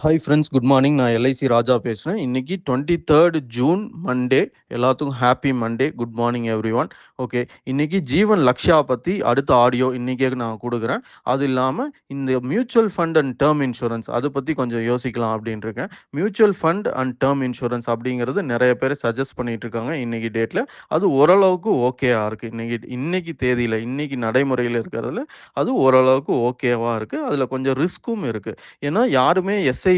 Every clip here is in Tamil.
Hi friends, good morning. நான் எல்ஐசி ராஜா பேசுகிறேன். இன்னைக்கு 23 ஜூன் மண்டே. எல்லாத்துக்கும் happy Monday. Good morning every one. Okay, இன்னைக்கு ஜீவன் லக்ஷயா பற்றி அடுத்த ஆடியோ இன்றைக்கே நான் கொடுக்குறேன். அது இல்லாமல் இந்த mutual fund and term insurance அதை பற்றி கொஞ்சம் யோசிக்கலாம் அப்படின்னு இருக்கேன். Mutual fund and term insurance அப்படிங்கிறது நிறைய பேர் சஜஸ்ட் பண்ணிட்டு இருக்காங்க இன்னைக்கு டேட்டில். அது ஓரளவுக்கு ஓகேவா இருக்குது. இன்னைக்கு தேதியில் இன்னைக்கு நடைமுறையில் இருக்கிறதுல அது ஓரளவுக்கு ஓகேவாக இருக்குது. அதில் கொஞ்சம் ரிஸ்க்கும் இருக்குது. ஏன்னா யாருமே எஸ்ஐபி,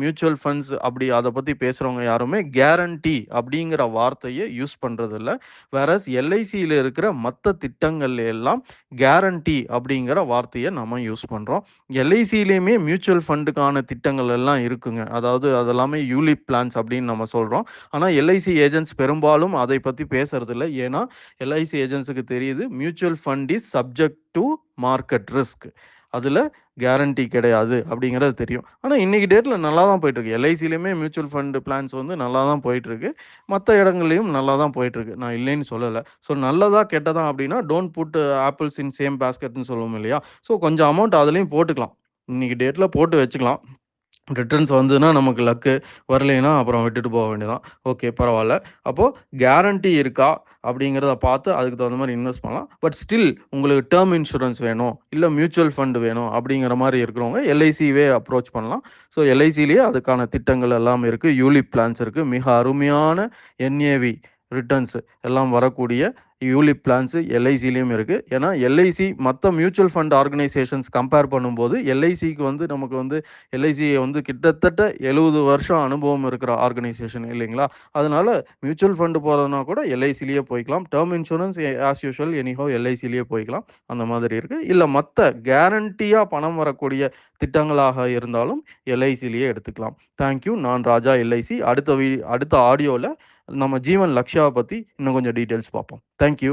மியூச்சுவல் ஃபண்ட்ஸ் அப்படி அதை பற்றி பேசுகிறவங்க யாருமே கேரண்டி அப்படிங்கிற வார்த்தையை யூஸ் பண்ணுறதில்ல. வேறஸ் எல்ஐசியில் இருக்கிற மற்ற திட்டங்கள்ல எல்லாம் கேரண்டி அப்படிங்கிற வார்த்தையை நம்ம யூஸ் பண்ணுறோம். எல்ஐசியிலையுமே மியூச்சுவல் ஃபண்டுக்கான திட்டங்கள் எல்லாம் இருக்குங்க. அதாவது அதெல்லாமே யூலிப் பிளான்ஸ் அப்படின்னு நம்ம சொல்கிறோம். ஆனால் எல்ஐசி ஏஜென்ட்ஸ் பெரும்பாலும் அதை பற்றி பேசுறதில்ல. ஏன்னா எல்ஐசி ஏஜென்ட்ஸுக்கு தெரியுது mutual fund is subject to market risk, அதில் கேரண்டி கிடையாது அப்படிங்கிறது தெரியும். ஆனால் இன்றைக்கி டேட்டில் நல்லா தான் போயிட்டுருக்கு. எல்ஐசிலையுமே மியூச்சுவல் ஃபண்டு பிளான்ஸ் வந்து நல்லா தான் போயிட்டுருக்கு. மற்ற இடங்கள்லையும் நல்லா தான் போயிட்டுருக்கு. நான் இல்லைன்னு சொல்லலை. ஸோ நல்லதா கெட்டதா அப்படின்னா don't put apples in same பேஸ்கெட்னு சொல்லுவோம் இல்லையா? ஸோ கொஞ்சம் அமௌண்ட் அதுலேயும் போட்டுக்கலாம். இன்றைக்கி டேட்டில் போட்டு வச்சுக்கலாம். ரிட்டர்ன்ஸ் வந்ததுன்னா நமக்கு லக்கு, வரலைன்னா அப்புறம் விட்டுட்டு போக வேண்டியதான். ஓகே, பரவாயில்ல. அப்போது கேரண்டி இருக்கா அப்படிங்கிறத பார்த்து அதுக்கு தகுந்த மாதிரி இன்வெஸ்ட் பண்ணலாம். பட் ஸ்டில் உங்களுக்கு டேர்ம் இன்சூரன்ஸ் வேணும், இல்லை மியூச்சுவல் ஃபண்டு வேணும் அப்படிங்கிற மாதிரி இருக்கிறவங்க எல்ஐசிவே அப்ரோச் பண்ணலாம். ஸோ எல்ஐசிலேயே அதுக்கான திட்டங்கள் எல்லாம் இருக்குது. யூலிப் பிளான்ஸ் இருக்குது. மிக அருமையான என்ஏவி ரிட்டர்ன்ஸ் எல்லாம் வரக்கூடிய யூலிப் பிளான்ஸ் எல்ஐசிலையும் இருக்குது. ஏன்னா எல்ஐசி மற்ற மியூச்சுவல் ஃபண்ட் ஆர்கனைசேஷன்ஸ் கம்பேர் பண்ணும்போது எல்ஐசிக்கு வந்து நமக்கு வந்து எல்ஐசி வந்து கிட்டத்தட்ட 70 வருஷம் அனுபவம் இருக்கிற ஆர்கனைசேஷன் இல்லைங்களா? அதனால மியூச்சுவல் ஃபண்டு போகிறதுனா கூட எல்ஐசிலேயே போய்க்கலாம். Term insurance as usual anyhow எல்ஐசிலேயே போய்க்கலாம். அந்த மாதிரி இருக்குது. இல்லை மற்ற கேரண்டியாக பணம் வரக்கூடிய திட்டங்களாக இருந்தாலும் எல்ஐசிலேயே எடுத்துக்கலாம். தேங்க்யூ. நான் ராஜா, எல்ஐசி. அடுத்த ஆடியோவில் நம்ம ஜீவன் லக்ஷயாவை பற்றி இன்னும் கொஞ்சம் டீட்டெயில்ஸ் பார்ப்போம். தேங்க்யூ.